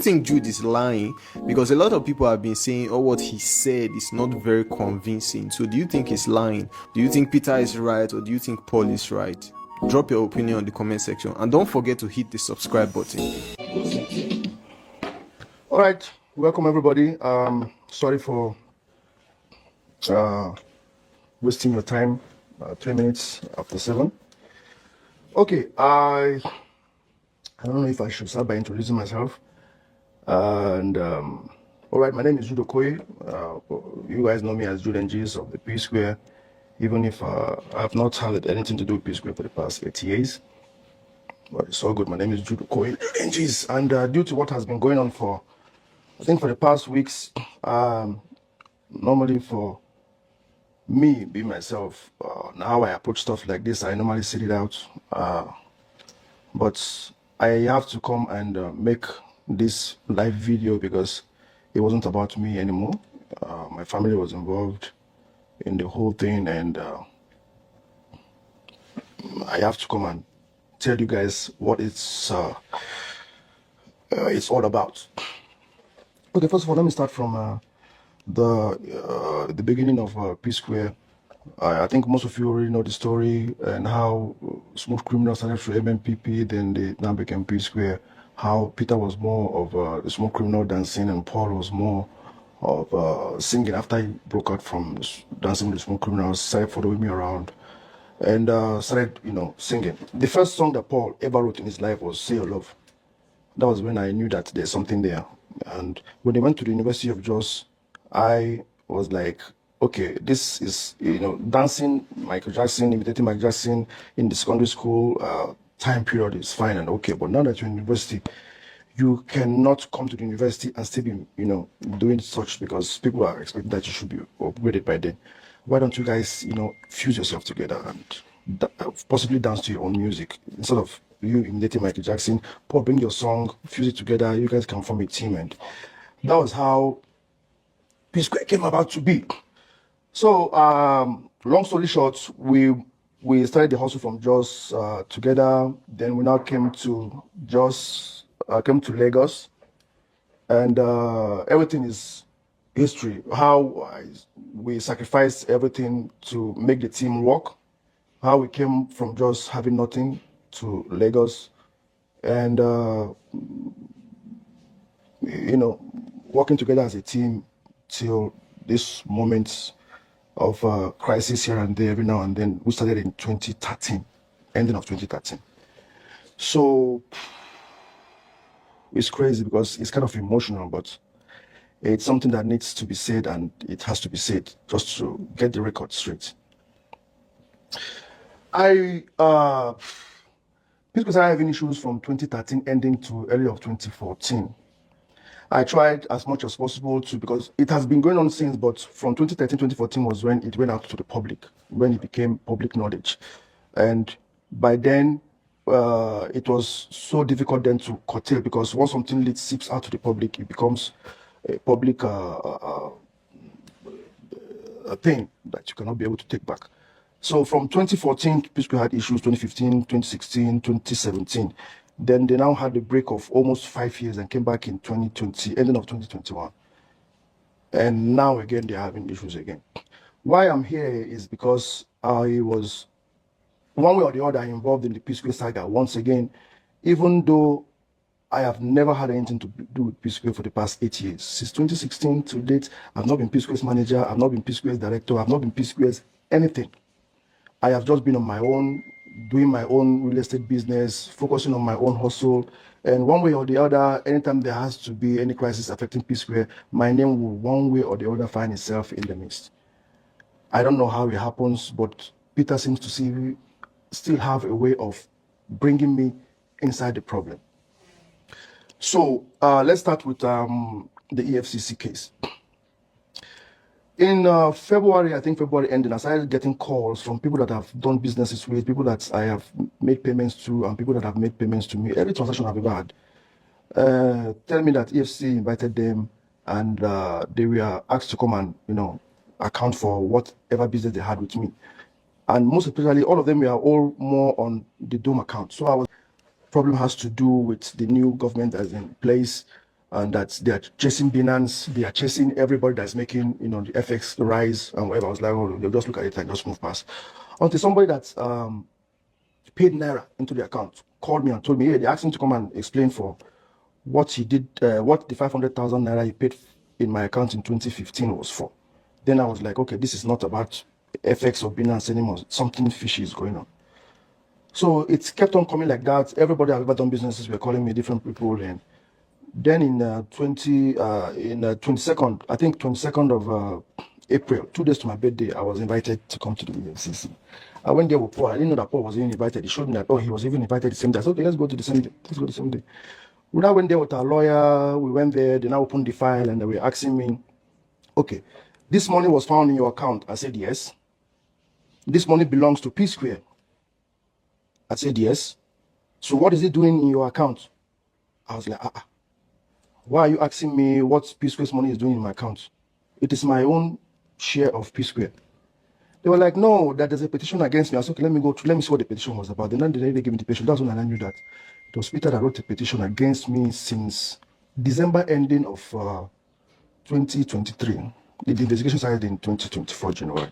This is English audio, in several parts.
think Jude is lying? Because a lot of people have been saying, oh, what he said is not very convincing. So do you think he's lying? Do you think Peter is right, or do you think Paul is right? Drop your opinion in the comment section, and don't forget to hit the subscribe button. All right, welcome everybody. Sorry for wasting your time. 3 minutes after 7. Okay, I don't know if I should start by introducing myself. And all right, my name is Jude Okoye. You guys know me as Jude ENGEES of the Psquare, even if I have not had anything to do with Psquare for the past 8 years. But it's all good. My name is Jude Okoye, ENGEES, and due to what has been going on for, I think, for the past weeks, normally for me, be myself, how I approach stuff like this, I normally sit it out. But I have to come and make this live video because it wasn't about me anymore. My family was involved in the whole thing, and I have to come and tell you guys what it's all about. Okay, first of all, let me start from the beginning of Psquare. I think most of you already know the story and how Smooth Criminal started through MMPP, then they now became Psquare. How Peter was more of the Smooth Criminal dancing, and Paul was more of singing after he broke out from dancing with the Smooth Criminals, started following me around and started, singing. The first song that Paul ever wrote in his life was Say Your Love. That was when I knew that there's something there. And when they went to the University of Jos, I was like, okay, this is, dancing Michael Jackson, imitating Michael Jackson in the secondary school time period is fine and okay. But now that you're in university, you cannot come to the university and still be, doing such, because people are expecting that you should be upgraded by then. Why don't you guys, fuse yourself together and possibly dance to your own music instead of you imitating Michael Jackson? Paul, bring your song, fuse it together. You guys can form a team, and that was how Psquare came about to be. So, long story short, we started the hustle from Jos together. Then we now came to Jos, came to Lagos, and everything is history. How we sacrificed everything to make the team work. How we came from just having nothing to Lagos, and working together as a team till this moment of crisis here and there every now and then. We started in 2013, ending of 2013. So it's crazy because it's kind of emotional, but it's something that needs to be said, and it has to be said just to get the record straight. Because I having issues from 2013 ending to early of 2014. I tried as much as possible to, because it has been going on since, but from 2013, 2014 was when it went out to the public, when it became public knowledge. And by then, it was so difficult then to curtail, because once something seeps out to the public, it becomes a public a thing that you cannot be able to take back. So from 2014, Psquare had issues, 2015, 2016, 2017. Then they now had a break of almost 5 years and came back in 2020, ending of 2021. And now again, they're having issues again. Why I'm here is because I was, one way or the other, involved in the Psquare saga once again, even though I have never had anything to do with Psquare for the past 8 years. Since 2016 to date, I've not been Psquare's manager, I've not been Psquare's director, I've not been Psquare's anything. I have just been on my own, doing my own real estate business, focusing on my own hustle. And one way or the other, anytime there has to be any crisis affecting Psquare, my name will one way or the other find itself in the midst. I don't know how it happens, but Peter seems to still have a way of bringing me inside the problem. So let's start with the EFCC case. In February, I think February ending, I started getting calls from people that have done businesses with, people that I have made payments to, and people that have made payments to me. Every transaction I've ever had. Tell me that EFC invited them, and they were asked to come and, account for whatever business they had with me. And most especially, all of them were all more on the Dome account. So problem has to do with the new government that's in place. and that they are chasing Binance, they are chasing everybody that's making, the FX rise and whatever. I was like, oh, they'll just look at it and just move past. Until somebody that's paid Naira into the account called me and told me, hey, they asked him to come and explain for what he did, what the 500,000 Naira he paid in my account in 2015 was for. Then I was like, okay, this is not about FX or Binance anymore. Something fishy is going on. So it kept on coming like that. Everybody I've ever done businesses were calling me different people. And then in 22nd, I think 22nd of April, 2 days to my birthday, I was invited to come to the EFCC. I went there with Paul. I didn't know that Paul was even invited. He showed me that, oh, he was even invited the same day. I said, okay, let's go to the same day. Let's go the same day. We now went there with our lawyer. We went there. They now opened the file and they were asking me, okay, this money was found in your account. I said, yes. This money belongs to Psquare. I said, yes. So what is it doing in your account? I was like, why are you asking me what Psquare's money is doing in my account? It is my own share of Psquare. They were like, no, that there's a petition against me. I said, okay, let me see what the petition was about. Then they gave me the petition. That's when I knew that it was Peter that wrote a petition against me since December ending of 2023. The investigation started in 2024, January.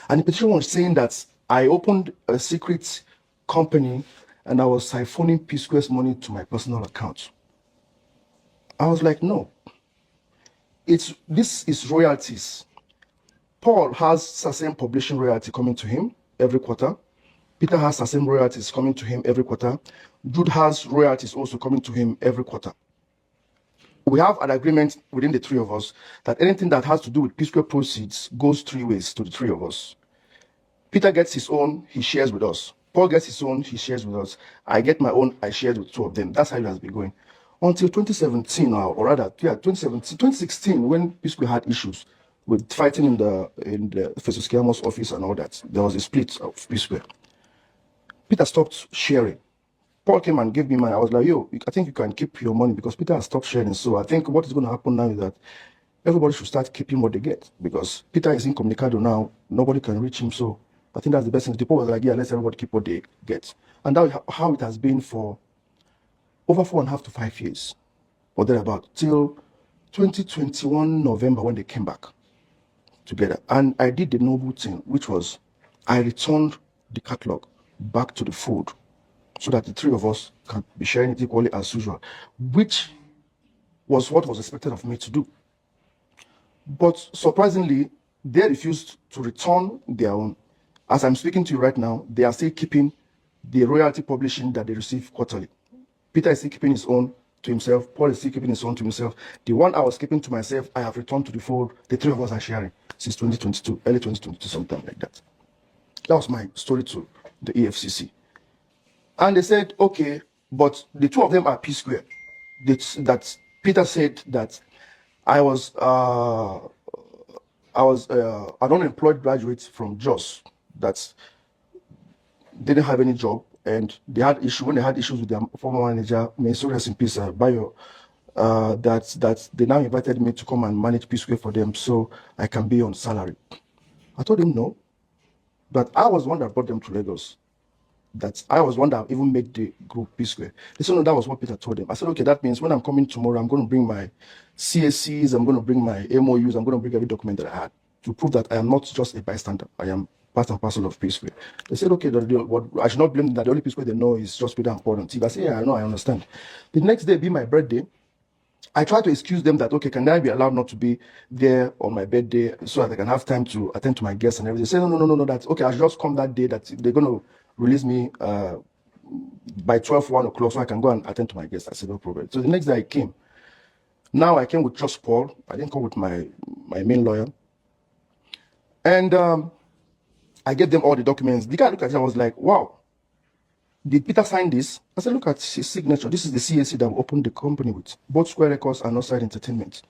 And the petition was saying that I opened a secret company and I was siphoning Psquare's money to my personal account. I was like, no. This is royalties. Paul has Sasem publishing royalty coming to him every quarter. Peter has Sasem royalties coming to him every quarter. Jude has royalties also coming to him every quarter. We have an agreement within the three of us that anything that has to do with Psquare proceeds goes three ways to the three of us. Peter gets his own, he shares with us. Paul gets his own, he shares with us. I get my own, I share with two of them. That's how it has been going. Until 2017, or rather, 2016, when Psquare had issues with fighting in the Festus Keyam's office and all that, there was a split of Psquare. Peter stopped sharing. Paul came and gave me money. I was like, yo, I think you can keep your money because Peter has stopped sharing. So I think what is going to happen now is that everybody should start keeping what they get because Peter is incommunicado now. Nobody can reach him. So I think that's the best thing. The Paul was like, yeah, let's everybody keep what they get. And that's how it has been for over 4.5 to 5 years or thereabout till 2021 November when they came back together. And I did the noble thing, which was I returned the catalog back to the fold so that the three of us can be sharing it equally as usual, which was what was expected of me to do. But surprisingly, they refused to return their own. As I'm speaking to you right now, they are still keeping the royalty publishing that they receive quarterly. Peter is still keeping his own to himself. Paul is still keeping his own to himself. The one I was keeping to myself, I have returned to the fold. The three of us are sharing since 2022, early 2022, something like that. That was my story to the EFCC. And they said, okay, but the two of them are Psquare. That Peter said that I was an unemployed graduate from Jos that didn't have any job, and they had issue when they had issues with their former manager, may so rest in peace, Bayo. That they now invited me to come and manage Psquare for them, so I can be on salary. I told him no, but I was one that brought them to Lagos. That I was one that even made the group Psquare. They said, no, that was what Peter told them. I said, okay, that means when I'm coming tomorrow, I'm going to bring my CSCs, I'm going to bring my MOUs, I'm going to bring every document that I had to prove that I am not just a bystander. I am part and parcel of Psquare. They said, okay, I should not blame them that the only Psquare they know is just Peter and Paul and Steve. I said, yeah, I know, I understand. The next day being my birthday, I tried to excuse them that, okay, can I be allowed not to be there on my birthday so that I can have time to attend to my guests and everything? They said, no, that's okay. I should just come that day that they're going to release me by 1 o'clock so I can go and attend to my guests. I said, no problem. So the next day I came. Now I came with just Paul. I didn't come with my main lawyer. And I gave them all the documents. The guy looked at it and was like, wow, did Peter sign this? I said, look at his signature. This is the CAC that we opened the company with. Both Square Records and Outside Entertainment.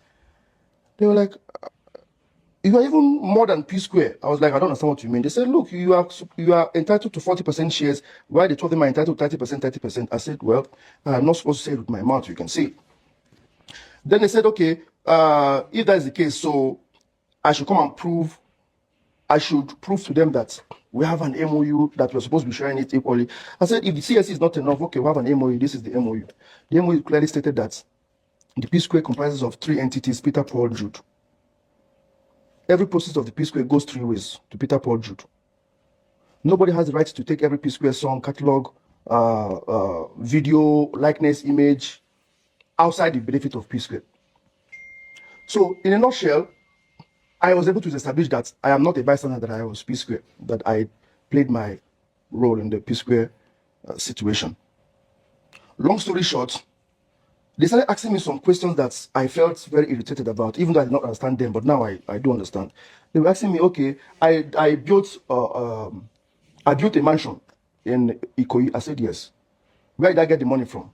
They were like, you are even more than Psquare. I was like, I don't understand what you mean. They said, look, you are entitled to 40% shares, while the two of them are entitled to 30%. I said, well, I'm not supposed to say it with my mouth. You can see. Then they said, okay, if that is the case, so I should come and prove. I should prove to them that we have an MOU, that we're supposed to be sharing it equally. I said, if the CSC is not enough, okay, we have an MOU. This is the MOU. The MOU clearly stated that The P-Square comprises of 3 entities: Peter, Paul, Jude. Every process of the P-Square goes 3 ways to Peter, Paul, Jude. Nobody has the right to take every P-Square song, catalog, video, likeness, image outside the benefit of P-Square. So, in a nutshell, I was able to establish that I am not a bystander, that I was P-Square, that I played my role in the P-Square situation. Long story short, they started asking me some questions that I felt very irritated about, even though I did not understand them, but now I do understand. They were asking me, okay, I built a mansion in Okoye. I said yes. Where did I get the money from?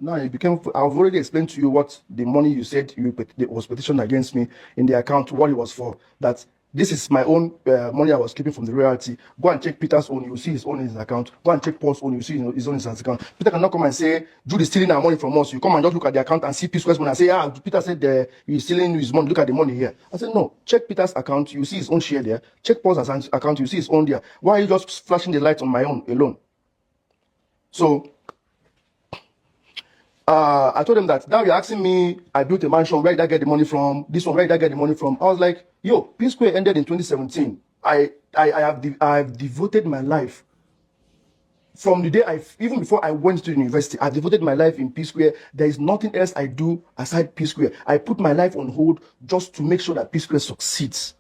Now it became. I've already explained to you what the money you said was petitioned against me in the account, what it was for. That this is my own money I was keeping from the royalty. Go and check Peter's own. You see his own in his account. Go and check Paul's own. You see his own in his account. Peter cannot come and say Jude is stealing our money from us. You come and just look at the account and see Psquare's money and say, Peter said he's stealing his money. Look at the money here. I said, no. Check Peter's account. You see his own share there. Check Paul's account. You see his own there. Why are you just flashing the light on my own alone? So I told them that now you're asking me, I built a mansion, where did I get the money from? This one, where did I get the money from? I was like, yo, Psquare ended in 2017. I have devoted my life from the day even before I went to university. I've devoted my life in Psquare. There is nothing else I do aside Psquare. I put my life on hold just to make sure that Psquare succeeds.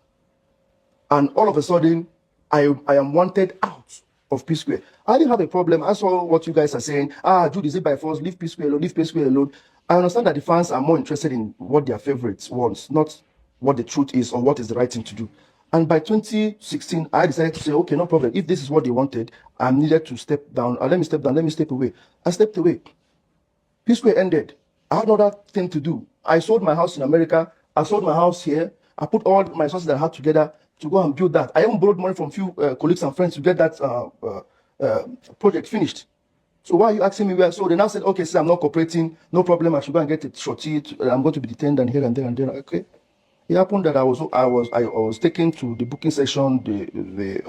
And all of a sudden, I am wanted out of Psquare. I didn't have a problem. I saw what you guys are saying. Jude, is it by force? Leave Psquare alone, leave Psquare alone. I understand that the fans are more interested in what their favorites want, not what the truth is or what is the right thing to do. And by 2016, I decided to say, okay, no problem. If this is what they wanted, I needed to step down. Let me step down. Let me step away. I stepped away. Psquare ended. I had another thing to do. I sold my house in America. I sold my house here. I put all my sources that I had together to go and build that. I even borrowed money from few colleagues and friends to get that project finished. So why are you asking me where? So they now said, okay, sir, I'm not cooperating. No problem. I should go and get a shorty. I'm going to be detained and here and there and there. Okay. It happened that I was taken to the booking section. They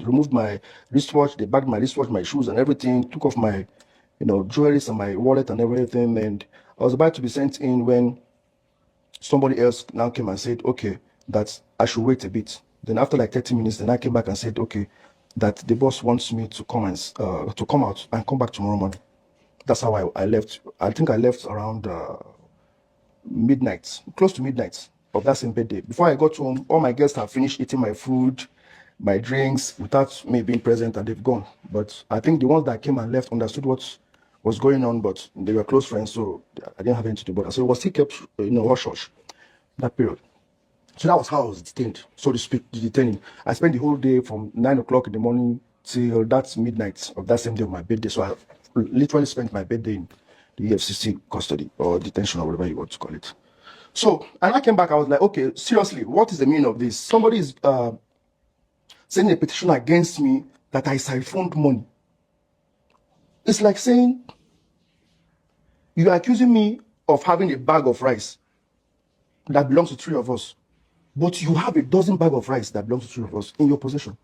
removed my wristwatch. They bagged my wristwatch, my shoes, and everything. Took off my, jewelry and my wallet and everything. And I was about to be sent in when somebody else now came and said, okay, that I should wait a bit. Then after like 30 minutes, then I came back and said, okay, that the boss wants me to come and to come out and come back tomorrow morning. That's how I left. I think I left around midnight, close to midnight of that same birthday. Before I got home, all my guests have finished eating my food, my drinks, without me being present, and they've gone. But I think the ones that came and left understood what was going on, but they were close friends, so I didn't have anything to bother. So it was still kept, hush-hush that period. So that was how I was detained, so to speak, detaining. I spent the whole day from 9 o'clock in the morning till that midnight of that same day of my birthday. So I literally spent my birthday in the EFCC custody or detention or whatever you want to call it. So, and I came back, I was like, okay, seriously, what is the meaning of this? Somebody is sending a petition against me that I siphoned money. It's like saying, you are accusing me of having a bag of rice that belongs to 3 of us, but you have a dozen bags of rice that belongs to 3 of us in your possession.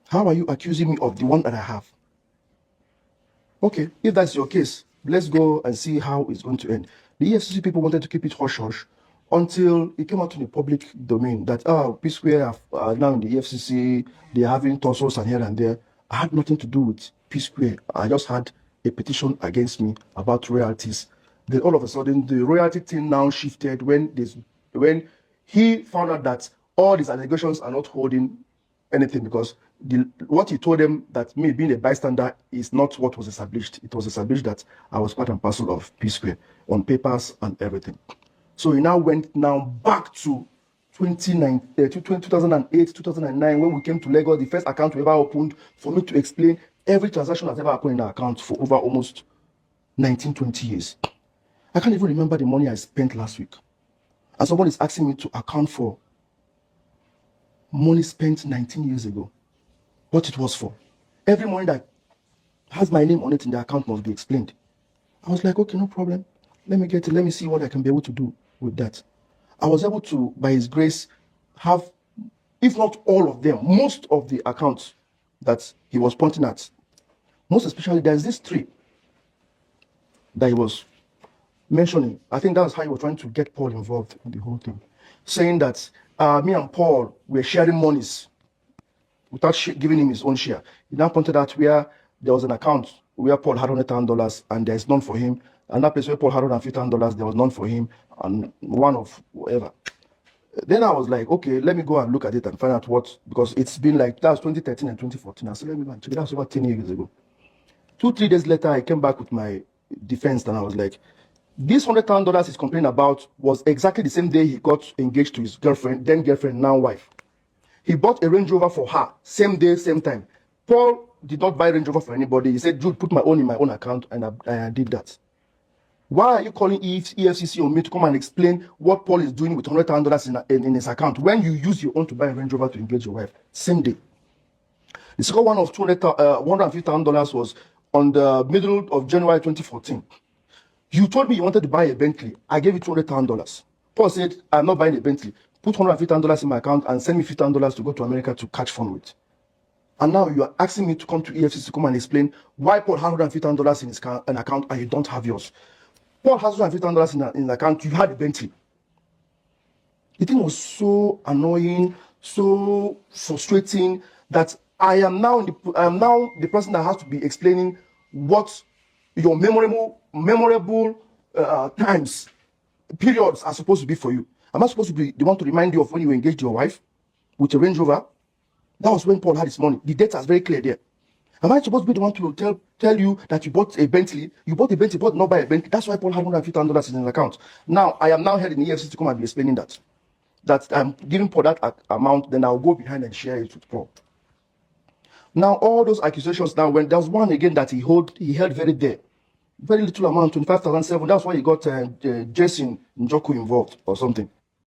How are you accusing me of the one that I have? Okay, if that's your case, let's go and see how it's going to end. The EFCC people wanted to keep it hush-hush until it came out in the public domain that, Psquare are now in the EFCC, they're having tussles and here and there. I had nothing to do with Psquare. I just had a petition against me about royalties. Then all of a sudden, the royalty thing now shifted when he found out that all these allegations are not holding anything, because what he told them, that me being a bystander, is not what was established. It was established that I was part and parcel of Psquare on papers and everything. So he now went back to 2008, 2009, when we came to Lagos, the first account we ever opened, for me to explain every transaction that's ever happened in our account for over almost 19, 20 years. I can't even remember the money I spent last week. And someone is asking me to account for money spent 19 years ago, what it was for. Every money that has my name on it in the account must be explained. I was like, okay, no problem. Let me get it. Let me see what I can be able to do with that. I was able to, by his grace, have, if not all of them, most of the accounts that he was pointing at. Most especially, there's this 3 that he was mentioning, I think that's how he was trying to get Paul involved in the whole thing, saying that me and Paul were sharing monies without giving him his own share. He now pointed out where there was an account where Paul had $100,000 and there's none for him, and that place where Paul had $150,000, there was none for him, and one of whatever. Then I was like, okay, let me go and look at it and find out what, because it's been like, that was 2013 and 2014. I said, let me go and check it. That was over 10 years ago. 2-3 days later, I came back with my defense and I was like, this $100,000 he's complaining about was exactly the same day he got engaged to his girlfriend, then girlfriend, now wife. He bought a Range Rover for her, same day, same time. Paul did not buy Range Rover for anybody. He said, Jude, put my own in my own account, and I did that. Why are you calling EFCC on me to come and explain what Paul is doing with $100,000 in his account when you use your own to buy a Range Rover to engage your wife? Same day. The second one of $150,000 was on the middle of January 2014. You told me you wanted to buy a Bentley. I gave you $200,000. Paul said, I'm not buying a Bentley. Put $150,000 in my account and send me $50,000 to go to America to catch fun with. And now you are asking me to come to EFCC to come and explain why Paul has $150,000 in his account and you don't have yours. Paul has $150,000 in the account. You had a Bentley. The thing was so annoying, so frustrating that I am now the person that has to be explaining what your memorable times, periods are supposed to be for you. Am I supposed to be the one to remind you of when you engaged your wife with a Range Rover? That was when Paul had his money. The data is very clear there. Am I supposed to be the one to tell you that you bought a Bentley? You bought a Bentley, but not buy a Bentley. That's why Paul had $150,000 in his account. Now, I am now held in the EFCC to come and be explaining that. That I'm giving Paul that amount, then I'll go behind and share it with Paul. Now, all those accusations now, when there was one again that he held very dear. Very little amount, 25,007. That's why he got Jason Njoku involved or something.